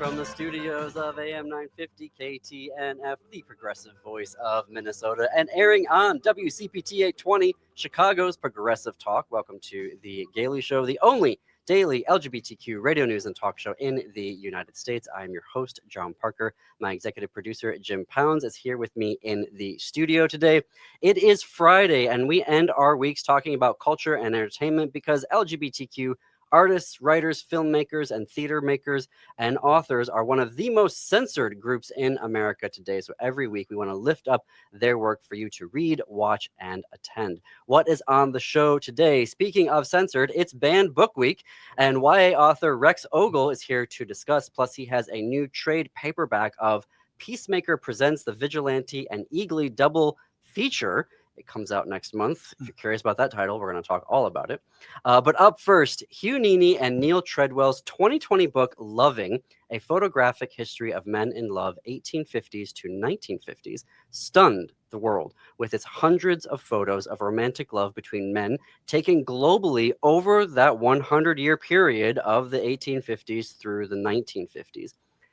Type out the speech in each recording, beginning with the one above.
from the studios of AM 950 KTNF, the progressive voice of Minnesota, and airing on WCPT 820, Chicago's Progressive Talk. Welcome to the Gailey Show, the only daily LGBTQ radio news and talk show in the United States. I'm your host, John Parker. My executive producer, Jim Pounds, is here with me in the studio today. It is Friday, and we end our weeks talking about culture and entertainment because LGBTQ artists, writers, filmmakers, and theater makers and authors are one of the most censored groups in America today. So every week we want to lift up their work for you to read, watch, and attend. What is on the show today? Speaking of censored, it's Banned Book Week, and YA author Rex Ogle is here to discuss. Plus, he has a new trade paperback of Peacemaker Presents the Vigilante and Eagly double feature. It comes out next month. If you're curious about that title, we're going to talk all about it. But up first, Hugh Neaney and Neil Treadwell's 2020 book, Loving, A Photographic History of Men in Love, 1850s to 1950s, stunned the world with its hundreds of photos of romantic love between men taken globally over that 100-year period of the 1850s through the 1950s.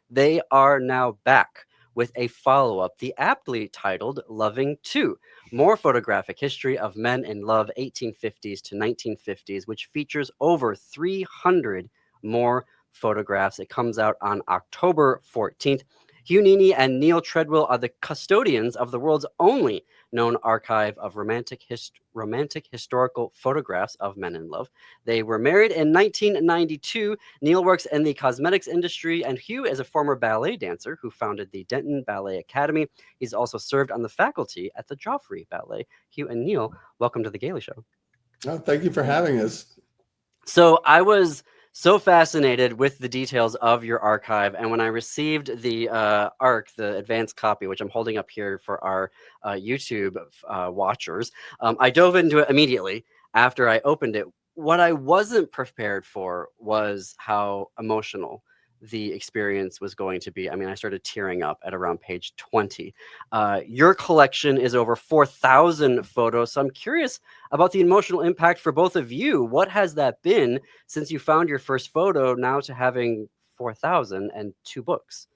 They are now back with a follow-up, the aptly titled Loving 2, More Photographic History of Men in Love 1850s to 1950s, which features over 300 more photographs. It comes out on October 14th. Hugh Neaney and Neil Treadwell are the custodians of the world's only known archive of romantic historical photographs of men in love. They were married in 1992. Neil works in the cosmetics industry, and Hugh is a former ballet dancer who founded the Denton Ballet Academy. He's also served on the faculty at the Joffrey Ballet. Hugh and Neil, welcome to the Gailey Show. Oh, thank you for having us. So I was so fascinated with the details of your archive, and when I received the ARC, the advanced copy, which I'm holding up here for our YouTube watchers, I dove into it immediately after I opened it. What I wasn't prepared for was how emotional the experience was going to be. I mean, I started tearing up at around page 20. Your collection is over 4,000 photos, so I'm curious about the emotional impact for both of you. What has that been since you found your first photo now to having 4,002 books?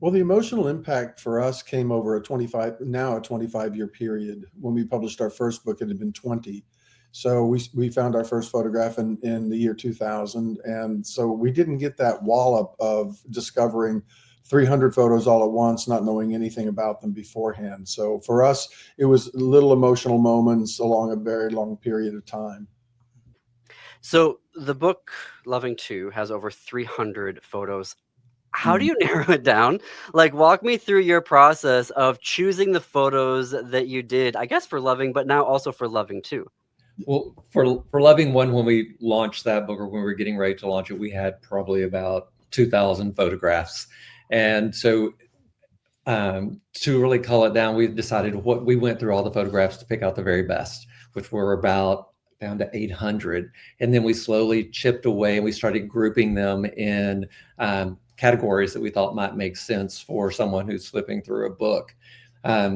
Well, the emotional impact for us came over a 25-year period. When we published our first book, it had been 20. So we found our first photograph in the year 2000. And so we didn't get that wallop of discovering 300 photos all at once, not knowing anything about them beforehand. So for us, it was little emotional moments along a very long period of time. So the book Loving 2 has over 300 photos. How do you narrow it down? Like, walk me through your process of choosing the photos that you did, I guess for Loving, but now also for Loving 2. Well, for Loving 1, when we launched that book, or when we were getting ready to launch it, we had probably about 2,000 photographs. And so to really cull it down, we decided we went through all the photographs to pick out the very best, which were about down to 800. And then we slowly chipped away and we started grouping them in categories that we thought might make sense for someone who's flipping through a book.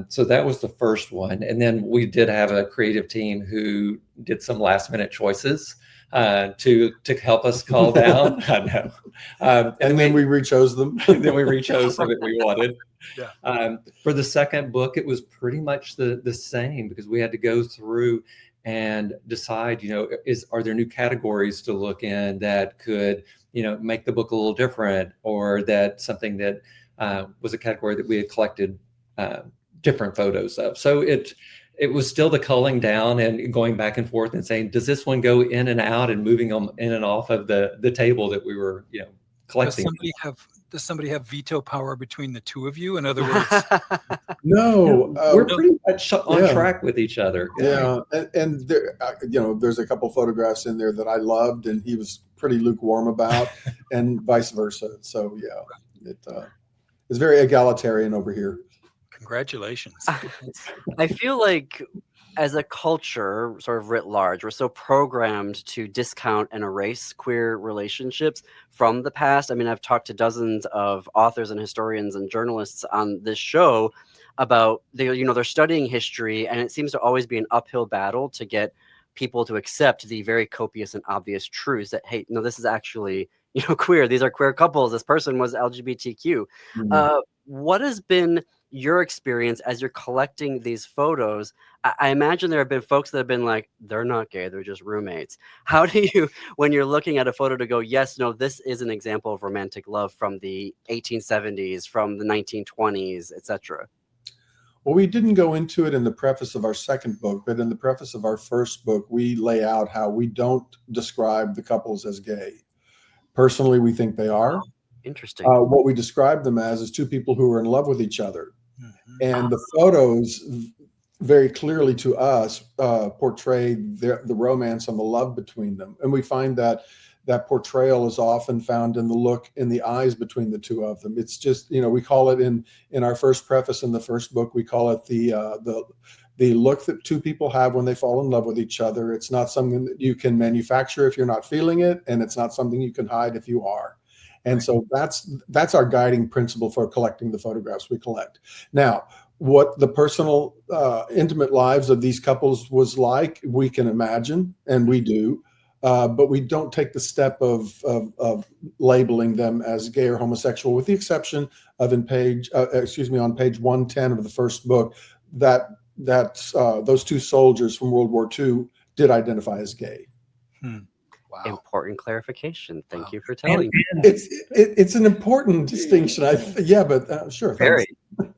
So that was the first one. And then we did have a creative team who did some last minute choices to help us cull down. I know. And then we rechose them. Then we rechose some that we wanted. Yeah. For the second book, it was pretty much the same, because we had to go through and decide, are there new categories to look in that could, make the book a little different, or that something that was a category that we had collected different photos of. So it was still the culling down and going back and forth and saying, does this one go in and out, and moving them in and off of the table that we were, collecting. Does somebody have veto power between the two of you? In other words, No, we're pretty much on track with each other. Yeah, and there, there's a couple photographs in there that I loved, and he was pretty lukewarm about, and vice versa. So yeah, it's very egalitarian over here. Congratulations. I feel like as a culture, sort of writ large, we're so programmed to discount and erase queer relationships from the past. I mean, I've talked to dozens of authors and historians and journalists on this show about they're studying history, and it seems to always be an uphill battle to get people to accept the very copious and obvious truths that, hey, no, this is actually queer. These are queer couples. This person was LGBTQ. What has been your experience as you're collecting these photos? I imagine there have been folks that have been like, they're not gay, they're just roommates. How do you, when you're looking at a photo, to go, yes, no, this is an example of romantic love from the 1870s, from the 1920s, etc.? Well, we didn't go into it in the preface of our second book, but in the preface of our first book, we lay out how we don't describe the couples as gay. Personally, we think they are. Interesting. What we describe them as is two people who are in love with each other. And the photos very clearly to us portray the romance and the love between them. And we find that that portrayal is often found in the look in the eyes between the two of them. It's just, we call it in our first preface in the first book, we call it the look that two people have when they fall in love with each other. It's not something that you can manufacture if you're not feeling it, and it's not something you can hide if you are. And so that's our guiding principle for collecting the photographs we collect. Now, what the personal, intimate lives of these couples was like, we can imagine, and we do, but we don't take the step of labeling them as gay or homosexual, with the exception of on page 110 of the first book, that those two soldiers from World War II did identify as gay. Wow. Important clarification. Thank Wow. you for telling me. It's an important distinction. Sure. Very.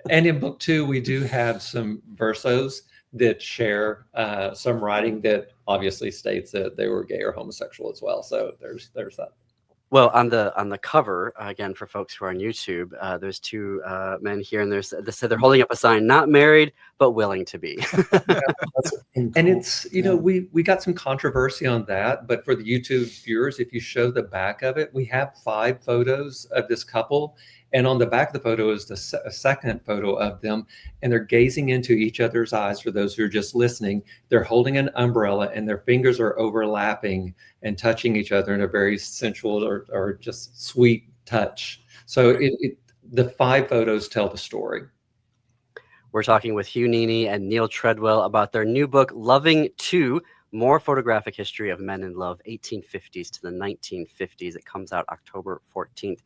And in book 2, we do have some versos that share some writing that obviously states that they were gay or homosexual as well. So there's that. Well, on the cover, again, for folks who are on YouTube, there's two men here, and they said they're holding up a sign, not married, but willing to be. And it's, we got some controversy on that, but for the YouTube viewers, if you show the back of it, we have 5 photos of this couple. And on the back of the photo is a second photo of them, and they're gazing into each other's eyes. For those who are just listening, they're holding an umbrella and their fingers are overlapping and touching each other in a very sensual or just sweet touch. So the 5 photos tell the story. We're talking with Hugh Nini and Neil Treadwell about their new book, Loving 2, More Photographic History of Men in Love, 1850s to the 1950s. It comes out October 14th.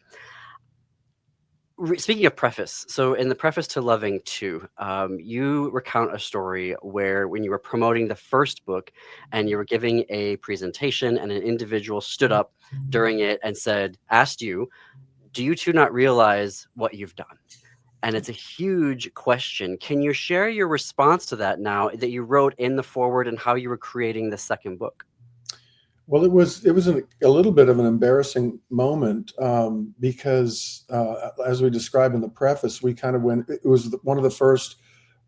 Speaking of preface, so in the preface to Loving 2, you recount a story where when you were promoting the first book and you were giving a presentation, and an individual stood up during it and asked you, do you two not realize what you've done? And it's a huge question. Can you share your response to that now that you wrote in the foreword, and how you were creating the second book? Well, it was a little bit of an embarrassing moment because, as we described in the preface, we kind of it was one of the first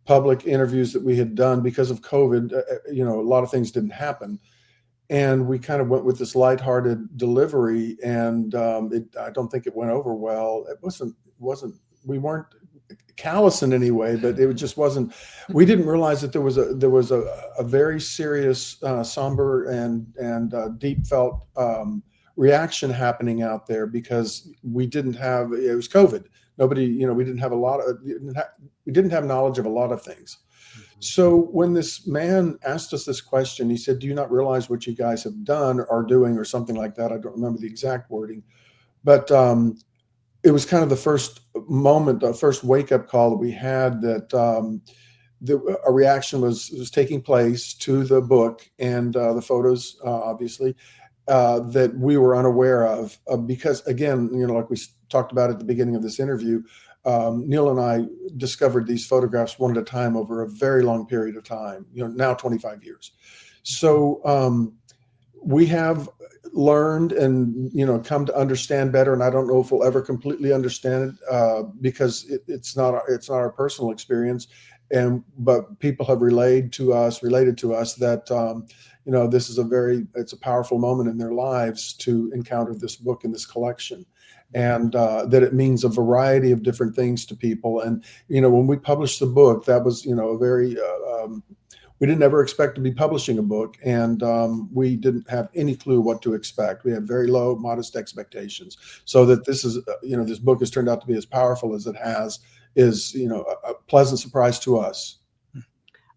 public interviews that we had done because of COVID. A lot of things didn't happen, and we kind of went with this lighthearted delivery, and I don't think it went over well. It wasn't. We weren't callous in any way, but it just wasn't. We didn't realize that there was a very serious, somber and deep felt reaction happening out there, because we didn't have. It was COVID. Nobody, we didn't have we didn't have knowledge of a lot of things. So when this man asked us this question, he said, "Do you not realize what you guys have done or are doing," or something like that? I don't remember the exact wording, but it was kind of the first moment, the first wake-up call that we had, that a reaction was taking place to the book and the photos, obviously, that we were unaware of, because, again, like we talked about at the beginning of this interview, Neil and I discovered these photographs one at a time over a very long period of time, now 25 years. So we have learned and come to understand better, and I don't know if we'll ever completely understand it because it's not our personal experience, but people have related to us that this is it's a powerful moment in their lives to encounter this book and this collection, and that it means a variety of different things to people. And when we published the book, that was a very we didn't ever expect to be publishing a book, and we didn't have any clue what to expect. We had very low, modest expectations. So that this is, this book has turned out to be as powerful as it has is, a pleasant surprise to us.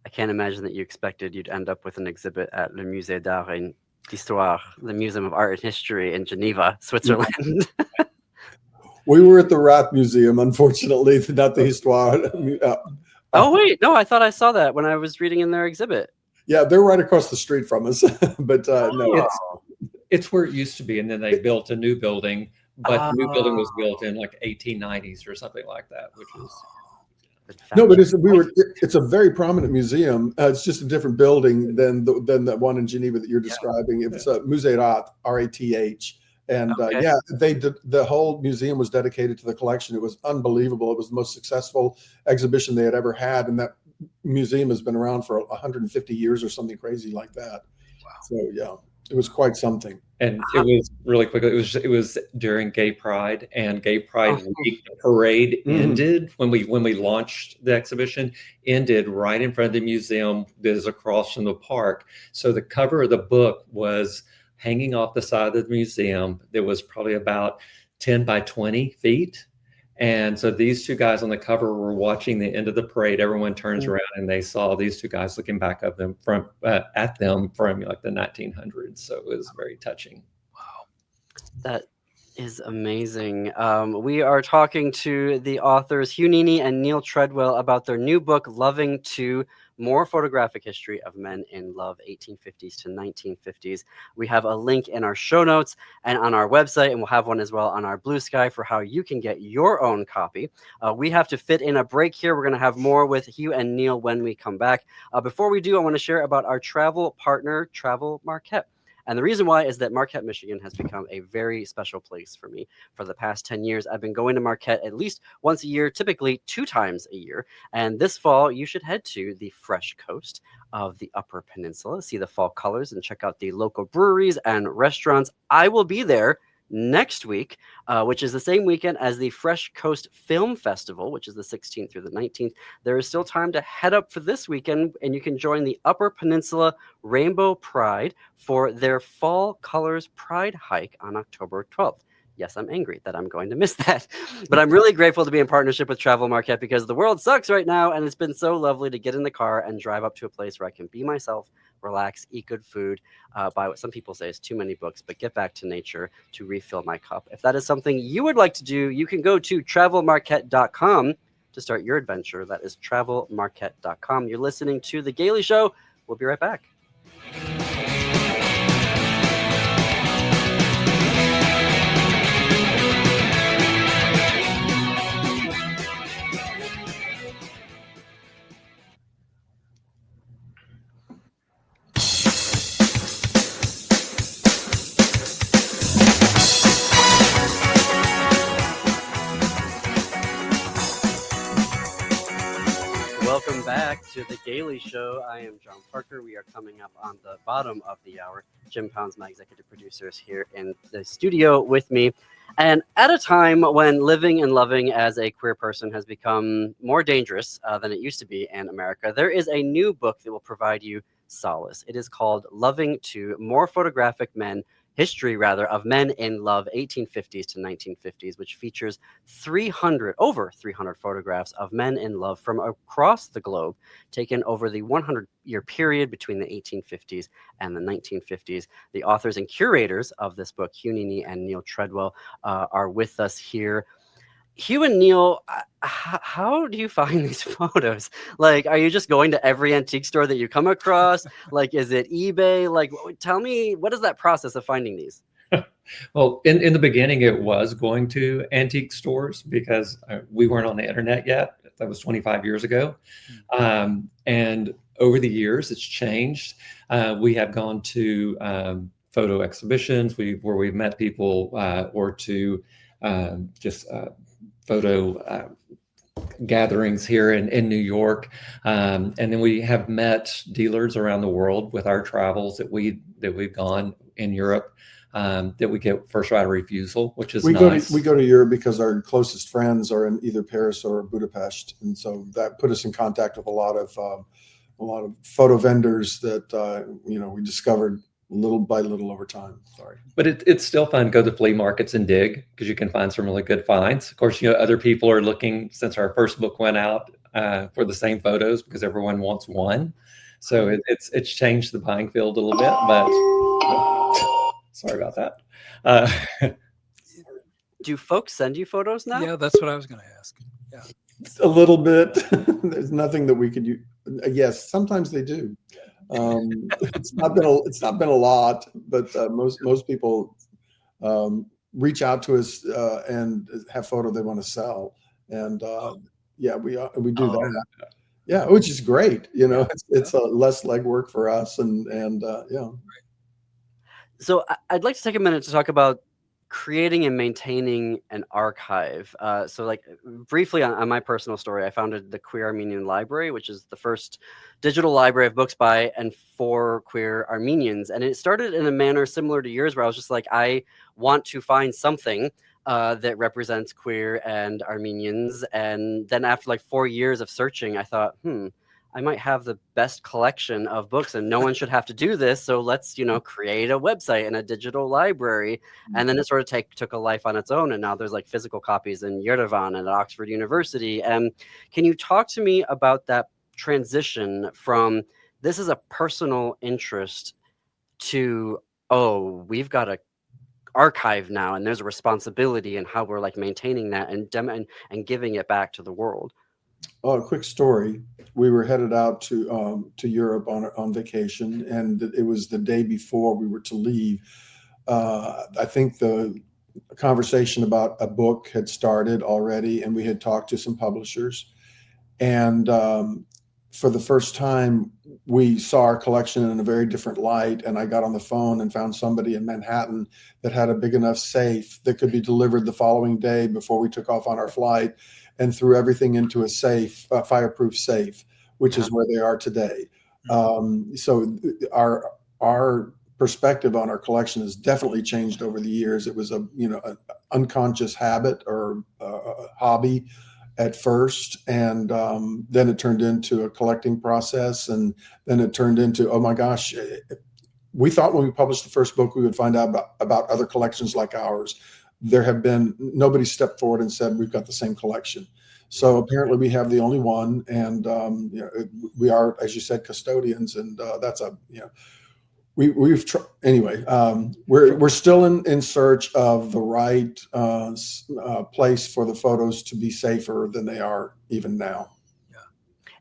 I can't imagine that you expected you'd end up with an exhibit at Le Musée d'Art d'Histoire, the Museum of Art and History in Geneva, Switzerland. We were at the Rath Museum, unfortunately, not the Histoire. Oh, wait. No, I thought I saw that when I was reading in their exhibit. Yeah, they're right across the street from us. But no. It's where it used to be, and then they built a new building, but the new building was built in like 1890s or something like that, which is No, but it's a very prominent museum. It's just a different building than the one in Geneva that you're describing. It's Musée Rath, R-A-T-H. And they did, the whole museum was dedicated to the collection. It was unbelievable. It was the most successful exhibition they had ever had. And that museum has been around for 150 years or something crazy like that. Wow. So, yeah, it was quite something. And it was really quickly. It was during Gay Pride, and Gay Pride Week, the parade ended when we launched the exhibition. Ended right in front of the museum that is across from the park. So the cover of the book was hanging off the side of the museum. That was probably about 10 by 20 feet. And so these two guys on the cover were watching the end of the parade. Everyone turns around and they saw these two guys looking back at them from like the 1900s. So it was very touching. Wow. That is amazing. We are talking to the authors Hugh Nini and Neil Treadwell about their new book, Loving to More Photographic History of Men in Love, 1850s to 1950s. We have a link in our show notes and on our website, and we'll have one as well on our Blue Sky for how you can get your own copy. We have to fit in a break here. We're going to have more with Hugh and Neil when we come back. Before we do, I want to share about our travel partner, Travel Marquette. And the reason why is that Marquette, Michigan has become a very special place for me. For the past 10 years, I've been going to Marquette at least once a year, typically 2 times a year. And this fall, you should head to the Fresh Coast of the Upper Peninsula, see the fall colors, and check out the local breweries and restaurants. I will be there next week, which is the same weekend as the Fresh Coast Film Festival, which is the 16th through the 19th. There is still time to head up for this weekend, and you can join the Upper Peninsula Rainbow Pride for their Fall Colors Pride hike on October 12th. Yes, I'm angry that I'm going to miss that, but I'm really grateful to be in partnership with Travel Marquette because the world sucks right now, and it's been so lovely to get in the car and drive up to a place where I can be myself, relax, eat good food, buy what some people say is too many books, but get back to nature to refill my cup. If that is something you would like to do, you can go to travelmarquette.com to start your adventure. That is travelmarquette.com. You're listening to The Gailey Show. We'll be right back. Welcome back to The Gailey Show. I am John Parker. We are coming up on the bottom of the hour. Jim Pounds, my executive producer, is here in the studio with me. And at a time when living and loving as a queer person has become more dangerous than it used to be in America, there is a new book that will provide you solace. It is called Loving to More Photographic Men, History of Men in Love, 1850s to 1950s, which features over 300 photographs of men in love from across the globe, taken over the 100-year period between the 1850s and the 1950s. The authors and curators of this book, Hugh Nini and Neil Treadwell, are with us here. Hugh and Neil, how do you find these photos? Like, are you just going to every antique store that you come across? Like, is it eBay? Like, tell me, what is that process of finding these? Well, in the beginning, it was going to antique stores because we weren't on the internet yet. That was 25 years ago. And over the years, it's changed. We have gone to photo exhibitions where we've met people or to just photo gatherings here in New York, and then we have met dealers around the world with our travels that we've gone in Europe, that we get first right of refusal, which is nice. We go to Europe because our closest friends are in either Paris or Budapest, and so that put us in contact with a lot of photo vendors that we discovered little by little over time. Sorry. But it's still fun to go to flea markets and dig because you can find some really good finds. Of course, other people are looking since our first book went out for the same photos because everyone wants one. So it's changed the buying field a little bit, but sorry about that. Do folks send you photos now? Yeah, that's what I was going to ask. Yeah. A little bit. There's nothing that we could use. Yes, sometimes they do. It's not been a lot, but most people reach out to us and have photo they want to sell, and yeah, we do that. Yeah, which is great. You know, it's less legwork for us, and yeah. So I'd like to take a minute to talk about creating and maintaining an archive. So like briefly on my personal story, I founded the Queer Armenian Library, which is the first digital library of books by and for queer Armenians. And it started in a manner similar to yours, where I was just like, I want to find something that represents queer and Armenians. And then after like 4 years of searching, I thought, I might have the best collection of books and no one should have to do this. So let's, create a website and a digital library. And then it sort of took a life on its own. And now there's like physical copies in Yerevan and at Oxford University. And can you talk to me about that transition from this is a personal interest to, oh, we've got a archive now and there's a responsibility and how we're like maintaining that and giving it back to the world? Oh, a quick story. We were headed out to Europe on vacation, and it was the day before we were to leave. I think the conversation about a book had started already, and we had talked to some publishers. And for the first time, we saw our collection in a very different light. And I got on the phone and found somebody in Manhattan that had a big enough safe that could be delivered the following day before we took off on our flight, and threw everything into a safe, a fireproof safe, which is where they are today. So our perspective on our collection has definitely changed over the years. It was an unconscious habit or a hobby at first, and then it turned into a collecting process, and then it turned into, oh my gosh, we thought when we published the first book we would find out about other collections like ours. There have been nobody stepped forward and said we've got the same collection. So apparently we have the only one, and we are, as you said, custodians, and that's anyway. We're still in search of the right place for the photos to be safer than they are even now.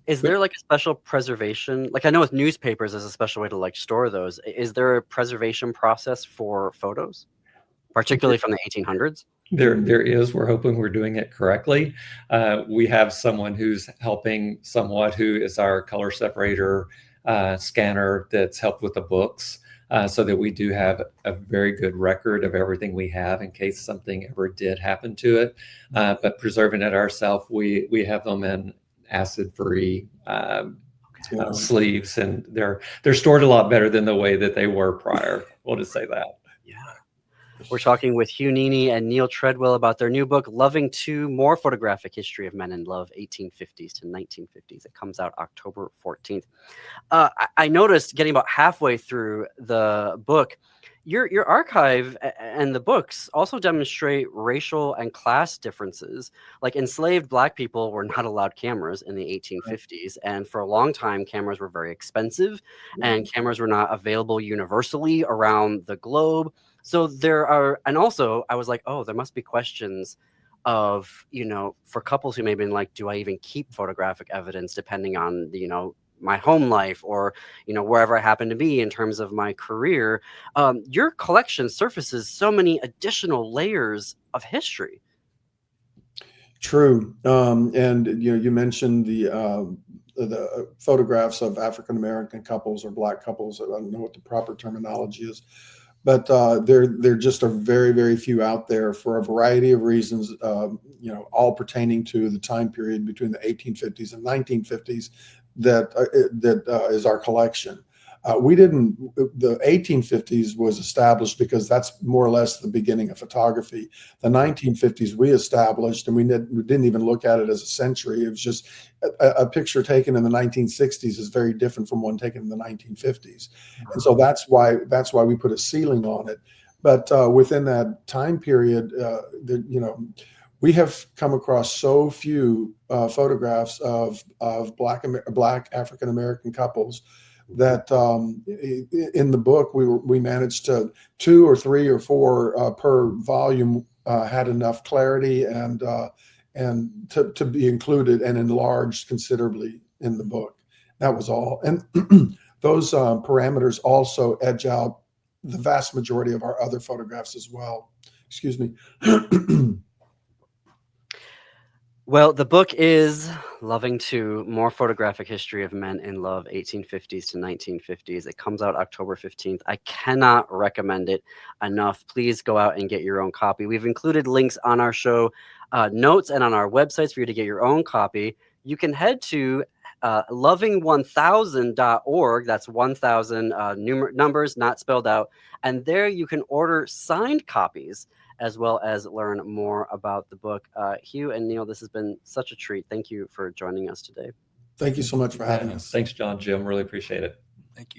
Is there like a special preservation? Like I know with newspapers, there's a special way to like store those. Is there a preservation process for photos, particularly from the 1800s? There is. We're hoping we're doing it correctly. We have someone who's helping somewhat, who is our color separator scanner that's helped with the books, so that we do have a very good record of everything we have in case something ever did happen to it. But preserving it ourselves, we have them in acid-free sleeves, and they're stored a lot better than the way that they were prior. We'll just say that. Yeah. We're talking with Hugh Nini and Neil Treadwell about their new book, Loving Two, More Photographic History of Men in Love, 1850s to 1950s. It comes out October 14th. I noticed getting about halfway through the book, your archive and the books also demonstrate racial and class differences. Like enslaved Black people were not allowed cameras in the 1850s. And for a long time, cameras were very expensive and cameras were not available universally around the globe. So there are, and also I was like, oh, there must be questions of, for couples who may have been like, do I even keep photographic evidence depending on, my home life or, wherever I happen to be in terms of my career. Your collection surfaces so many additional layers of history. True. And you mentioned the photographs of African-American couples or Black couples. I don't know what the proper terminology is. But there just are very, very few out there for a variety of reasons, all pertaining to the time period between the 1850s and 1950s that is our collection. The 1850s was established because that's more or less the beginning of photography. The 1950s we established, and we didn't even look at it as a century. It was just a picture taken in the 1960s is very different from one taken in the 1950s. And so that's why we put a ceiling on it. But within that time period, we have come across so few photographs of Black African-American couples that in the book we managed to 2 or 3 or 4 per volume had enough clarity and to be included and enlarged considerably in the book. That was all. And those parameters also edge out the vast majority of our other photographs as well. Excuse me. Well, the book is Loving Two, More Photographic History of Men in Love, 1850s to 1950s. It comes out October 15th. I cannot recommend it enough. Please go out and get your own copy. We've included links on our show notes and on our websites for you to get your own copy. You can head to loving1000.org. That's 1000 numbers, not spelled out. And there you can order signed copies as well as learn more about the book. Hugh and Neil, this has been such a treat. Thank you for joining us today. Thank you so much for having us. Thanks, John, Jim. Really appreciate it.